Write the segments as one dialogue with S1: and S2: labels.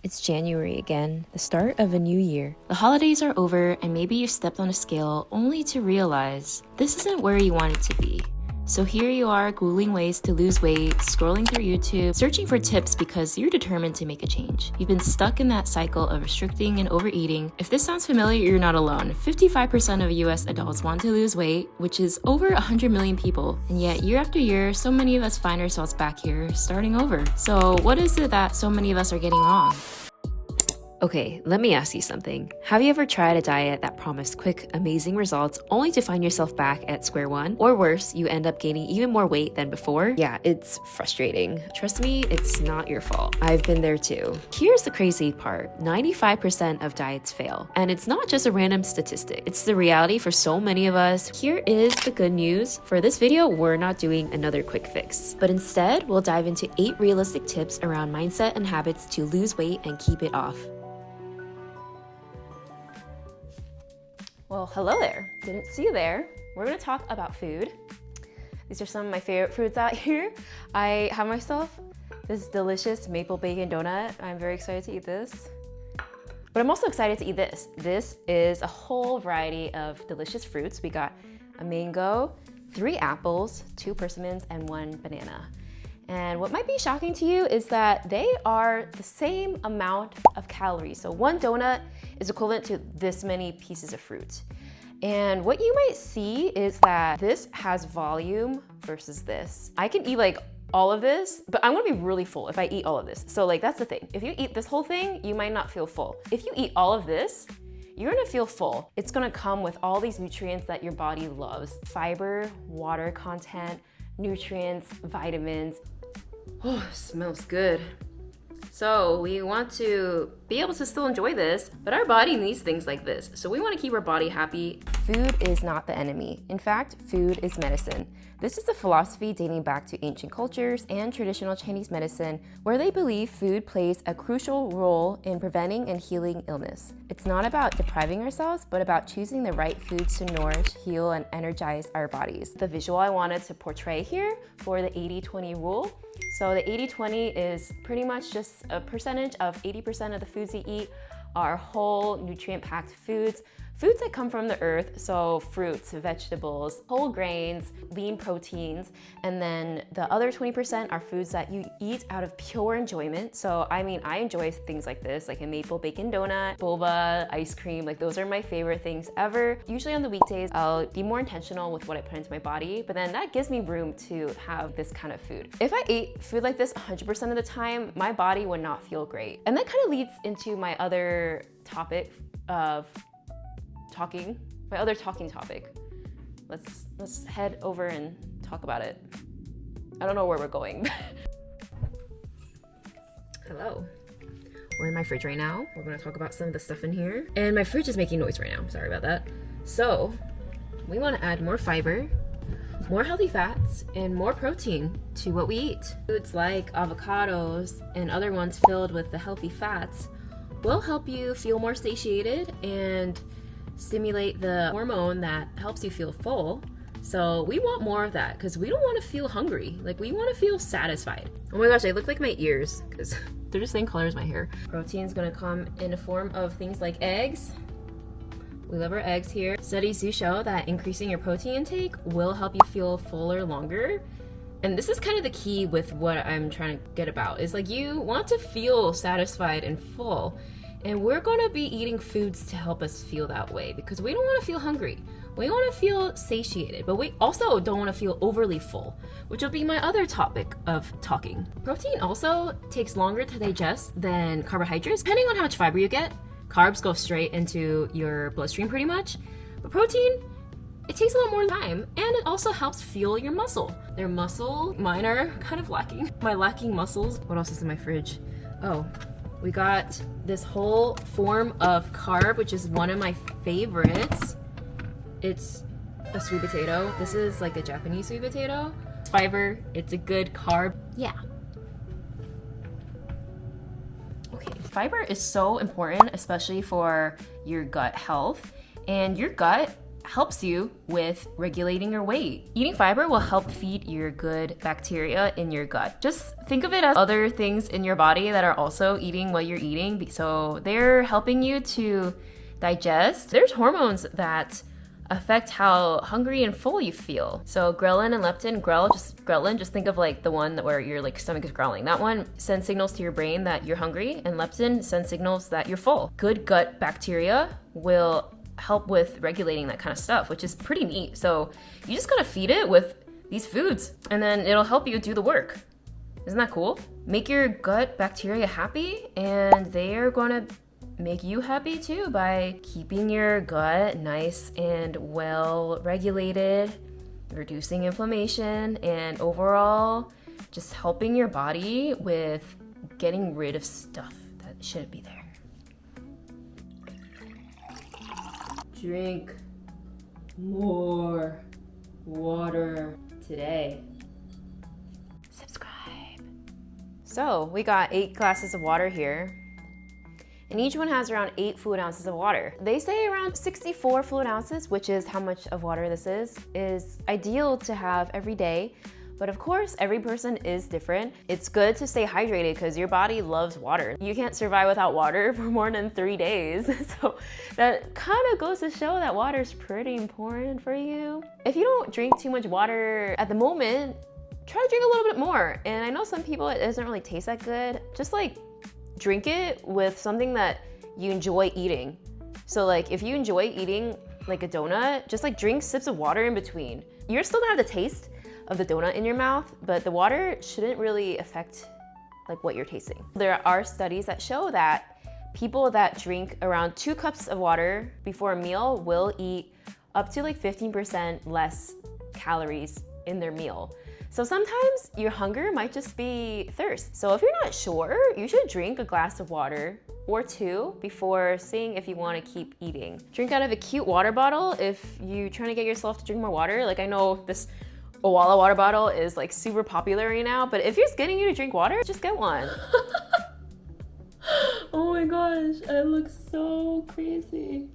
S1: It's January again, the start of a new year. The holidays are over, and maybe you stepped on a scale only to realize this isn't where you want it to be. So here you are, Googling ways to lose weight, scrolling through YouTube, searching for tips because you're determined to make a change. You've been stuck in that cycle of restricting and overeating. If this sounds familiar, you're not alone. 55% of US adults want to lose weight, which is over 100 million people. And yet, year after year, so many of us find ourselves back here, starting over. So what is it that so many of us are getting wrong? Okay, let me ask you something. Have you ever tried a diet that promised quick, amazing results only to find yourself back at square one? Or worse, you end up gaining even more weight than before? Yeah, it's frustrating. Trust me, it's not your fault. I've been there too. Here's the crazy part. 95% of diets fail. And it's not just a random statistic. It's the reality for so many of us. Here is the good news. For this video, we're not doing another quick fix. But instead, we'll dive into 8 realistic tips around mindset and habits to lose weight and keep it off. Well, hello there. Didn't see you there. We're gonna talk about food. These are some of my favorite foods out here. I have myself this delicious maple bacon donut. I'm very excited to eat this. But I'm also excited to eat this. This is a whole variety of delicious fruits. We got a mango, 3 apples, 2 persimmons, and 1 banana. And what might be shocking to you is that they are the same amount of calories. So 1 donut is equivalent to this many pieces of fruit. And what you might see is that this has volume versus this. I can eat like all of this, but I'm gonna be really full if I eat all of this. So like that's the thing. If you eat this whole thing, you might not feel full. If you eat all of this, you're gonna feel full. It's gonna come with all these nutrients that your body loves. Fiber, water content, nutrients, vitamins. Oh, smells good. So we want to be able to still enjoy this, but our body needs things like this. So we want to keep our body happy. Food is not the enemy. In fact, food is medicine. This is a philosophy dating back to ancient cultures and traditional Chinese medicine, where they believe food plays a crucial role in preventing and healing illness. It's not about depriving ourselves, but about choosing the right foods to nourish, heal, and energize our bodies. The visual I wanted to portray here for the 80-20 rule. So the 80-20 is pretty much just a percentage of 80% of the foods you eat are whole, nutrient-packed foods. Foods that come from the earth, so fruits, vegetables, whole grains, lean proteins, and then the other 20% are foods that you eat out of pure enjoyment. So I mean, I enjoy things like this, like a maple bacon donut, boba, ice cream, like those are my favorite things ever. Usually on the weekdays, I'll be more intentional with what I put into my body, but then that gives me room to have this kind of food. If I ate food like this 100% of the time, my body would not feel great. And that kind of leads into my other topic of my other talking topic. Let's head over and talk about it. I don't know where we're going. Hello. We're in my fridge right now. We're gonna talk about some of the stuff in here. And my fridge is making noise right now. Sorry about that. So, we wanna add more fiber, more healthy fats, and more protein to what we eat. Foods like avocados and other ones filled with the healthy fats will help you feel more satiated and stimulate the hormone that helps you feel full. So we want more of that because we don't want to feel hungry. Like we want to feel satisfied. Oh my gosh, they look like my ears because they're the same color as my hair. Protein is going to come in the form of things like eggs. We love our eggs here. Studies do show that increasing your protein intake will help you feel fuller longer. And this is kind of the key with what I'm trying to get about is like you want to feel satisfied and full. And we're gonna be eating foods to help us feel that way because we don't wanna feel hungry. We wanna feel satiated, but we also don't wanna feel overly full, which will be my other topic of talking. Protein also takes longer to digest than carbohydrates. Depending on how much fiber you get, carbs go straight into your bloodstream pretty much, but protein, it takes a little more time and it also helps fuel your muscle. Their muscle, mine are kind of lacking. My lacking muscles. What else is in my fridge? Oh, we got this whole form of carb, which is one of my favorites. It's a sweet potato. This is like a Japanese sweet potato. It's fiber, it's a good carb. Yeah. Okay, fiber is so important, especially for your gut health. And your gut helps you with regulating your weight. Eating fiber will help feed your good bacteria in your gut. Just think of it as other things in your body that are also eating what you're eating. So they're helping you to digest. There's hormones that affect how hungry and full you feel. So ghrelin and leptin, ghrelin, just think of like the one where your like stomach is growling. That one sends signals to your brain that you're hungry, and leptin sends signals that you're full. Good gut bacteria will help with regulating that kind of stuff, which is pretty neat. So you just gotta feed it with these foods, and then it'll help you do the work. Isn't that cool? Make your gut bacteria happy, and they're gonna make you happy too by keeping your gut nice and well regulated, reducing inflammation, and overall just helping your body with getting rid of stuff that shouldn't be there. Drink more water today. Subscribe. So we got 8 glasses of water here, and each one has around 8 fluid ounces of water. They say around 64 fluid ounces, which is how much of water this is ideal to have every day. But of course, every person is different. It's good to stay hydrated because your body loves water. You can't survive without water for more than 3 days. So that kind of goes to show that water is pretty important for you. If you don't drink too much water at the moment, try to drink a little bit more. And I know some people, it doesn't really taste that good. Just like drink it with something that you enjoy eating. So like if you enjoy eating like a donut, just like drink sips of water in between. You're still gonna have the taste of the donut in your mouth, but the water shouldn't really affect like what you're tasting. There are studies that show that people that drink around 2 cups of water before a meal will eat up to like 15% less calories in their meal. So sometimes your hunger might just be thirst. So if you're not sure, you should drink a glass of water or 2 before seeing if you want to keep eating. Drink out of a cute water bottle if you're trying to get yourself to drink more water. Like I know this Owala water bottle is like super popular right now, but if it's getting you to drink water, just get one. Oh my gosh, I look so crazy.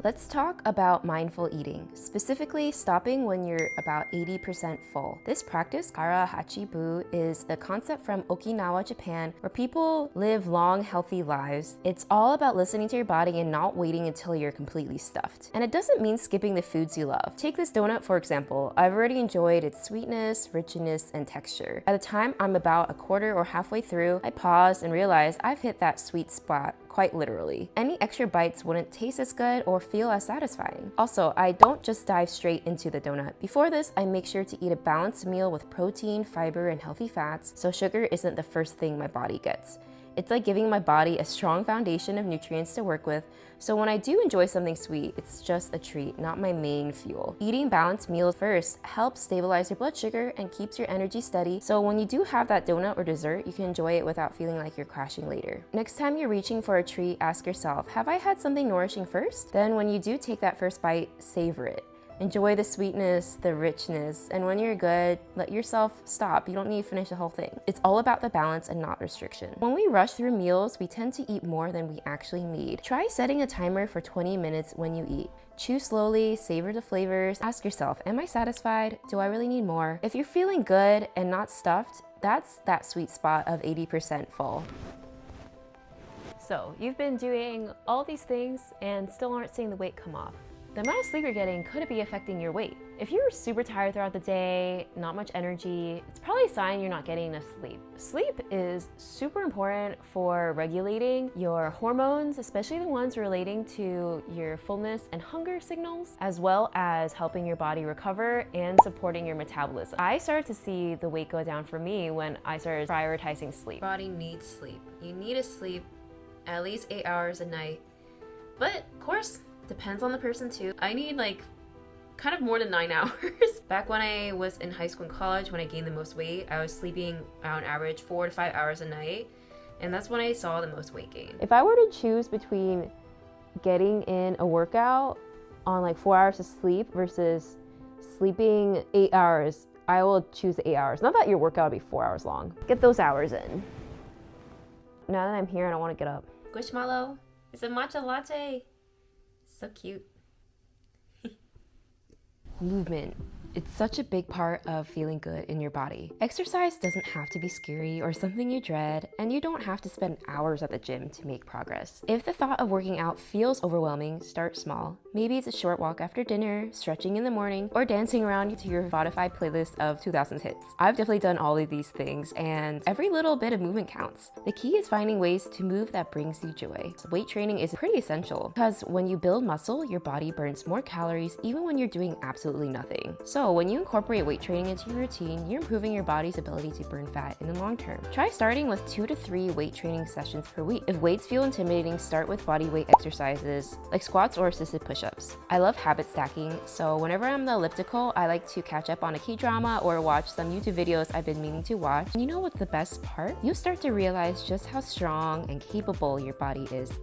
S1: Let's talk about mindful eating, specifically stopping when you're about 80% full. This practice, Kara Hachibu, is a concept from Okinawa, Japan, where people live long, healthy lives. It's all about listening to your body and not waiting until you're completely stuffed. And it doesn't mean skipping the foods you love. Take this donut, for example. I've already enjoyed its sweetness, richness, and texture. By the time I'm about a quarter or halfway through, I pause and realize I've hit that sweet spot, quite literally. Any extra bites wouldn't taste as good or feel as satisfying. Also, I don't just dive straight into the donut. Before this, I make sure to eat a balanced meal with protein, fiber, and healthy fats, so sugar isn't the first thing my body gets. It's like giving my body a strong foundation of nutrients to work with, so when I do enjoy something sweet, it's just a treat, not my main fuel. Eating balanced meals first helps stabilize your blood sugar and keeps your energy steady, so when you do have that donut or dessert, you can enjoy it without feeling like you're crashing later. Next time you're reaching for a treat, ask yourself, have I had something nourishing first? Then when you do take that first bite, savor it. Enjoy the sweetness, the richness, and when you're good, let yourself stop. You don't need to finish the whole thing. It's all about the balance and not restriction. When we rush through meals, we tend to eat more than we actually need. Try setting a timer for 20 minutes when you eat. Chew slowly, savor the flavors. Ask yourself, am I satisfied? Do I really need more? If you're feeling good and not stuffed, that's that sweet spot of 80% full. So you've been doing all these things and still aren't seeing the weight come off. The amount of sleep you're getting could be affecting your weight. If you're super tired throughout the day, not much energy, it's probably a sign you're not getting enough sleep. Sleep is super important for regulating your hormones, especially the ones relating to your fullness and hunger signals, as well as helping your body recover and supporting your metabolism. I started to see the weight go down for me when I started prioritizing sleep. Body needs sleep. You need to sleep at least 8 hours a night. But of course, depends on the person too. I need like kind of more than 9 hours. Back when I was in high school and college, when I gained the most weight, I was sleeping on average 4 to 5 hours a night. And that's when I saw the most weight gain. If I were to choose between getting in a workout on like 4 hours of sleep versus sleeping 8 hours, I will choose the 8 hours. Not that your workout will be 4 hours long. Get those hours in. Now that I'm here, I don't want to get up. Squishmallow, it's a matcha latte. So cute. Movement. It's such a big part of feeling good in your body. Exercise doesn't have to be scary or something you dread, and you don't have to spend hours at the gym to make progress. If the thought of working out feels overwhelming, start small. Maybe it's a short walk after dinner, stretching in the morning, or dancing around to your Spotify playlist of 2000s hits. I've definitely done all of these things, and every little bit of movement counts. The key is finding ways to move that brings you joy. So weight training is pretty essential because when you build muscle, your body burns more calories even when you're doing absolutely nothing. So when you incorporate weight training into your routine, you're improving your body's ability to burn fat in the long term. Try starting with 2 to 3 weight training sessions per week. If weights feel intimidating, start with body weight exercises like squats or assisted push-ups. I love habit stacking, so whenever I'm on the elliptical, I like to catch up on a K-drama or watch some YouTube videos I've been meaning to watch. And you know what's the best part? You start to realize just how strong and capable your body is.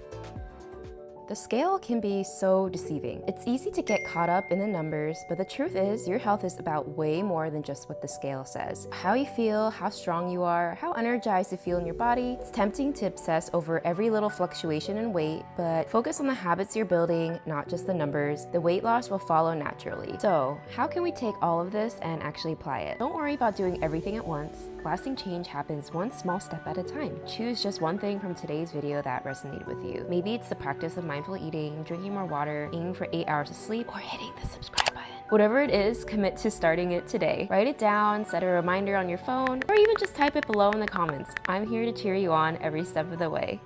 S1: The scale can be so deceiving. It's easy to get caught up in the numbers, but the truth is your health is about way more than just what the scale says. How you feel, how strong you are, how energized you feel in your body. It's tempting to obsess over every little fluctuation in weight, but focus on the habits you're building, not just the numbers. The weight loss will follow naturally. So, how can we take all of this and actually apply it? Don't worry about doing everything at once. Lasting change happens one small step at a time. Choose just one thing from today's video that resonated with you. Maybe it's the practice of mindful eating, drinking more water, aiming for 8 hours of sleep, or hitting the subscribe button. Whatever it is, commit to starting it today. Write it down, set a reminder on your phone, or even just type it below in the comments. I'm here to cheer you on every step of the way.